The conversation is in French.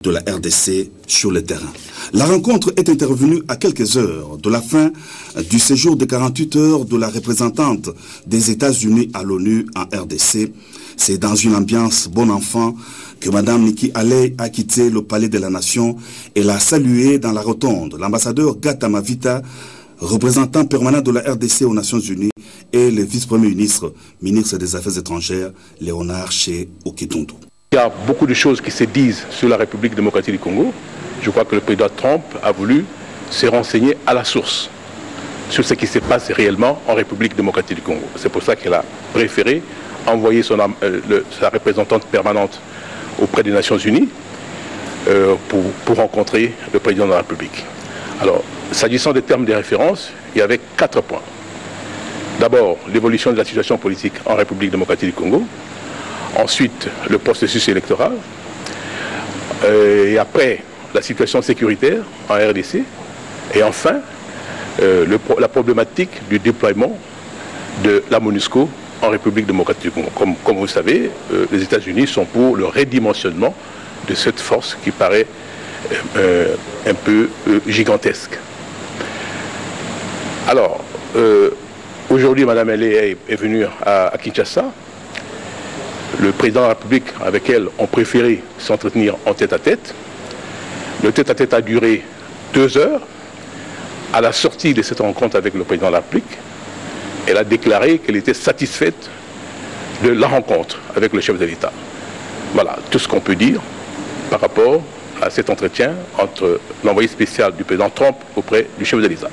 de la RDC sur le terrain. La rencontre est intervenue à quelques heures de la fin du séjour de 48 heures de la représentante des États-Unis à l'ONU en RDC. C'est dans une ambiance bon enfant que Mme Nikki Haley a quitté le Palais de la Nation et l'a salué dans la rotonde. L'ambassadeur Gautama Vita, représentant permanent de la RDC aux Nations Unies, et le vice-premier ministre, ministre des Affaires étrangères, Léonard Che Okitundu. Il y a beaucoup de choses qui se disent sur la République démocratique du Congo. Je crois que le président Trump a voulu se renseigner à la source sur ce qui se passe réellement en République démocratique du Congo. C'est pour ça qu'il a préféré envoyer sa représentante permanente auprès des Nations Unies pour rencontrer le président de la République. Alors, s'agissant des termes de référence, il y avait 4 points. D'abord, l'évolution de la situation politique en République démocratique du Congo. Ensuite, le processus électoral. Et après, la situation sécuritaire en RDC. Et enfin, la problématique du déploiement de la MONUSCO en République démocratique du Congo. Comme vous le savez, les États-Unis sont pour le redimensionnement de cette force qui paraît un peu gigantesque. Alors, aujourd'hui, Mme Haley est venue à Kinshasa. Le président de la République, avec elle, ont préféré s'entretenir en tête-à-tête. Le tête-à-tête a duré 2 heures. À la sortie de cette rencontre avec le président de la République, elle a déclaré qu'elle était satisfaite de la rencontre avec le chef de l'État. Voilà tout ce qu'on peut dire par rapport à cet entretien entre l'envoyé spécial du président Trump auprès du chef de l'État.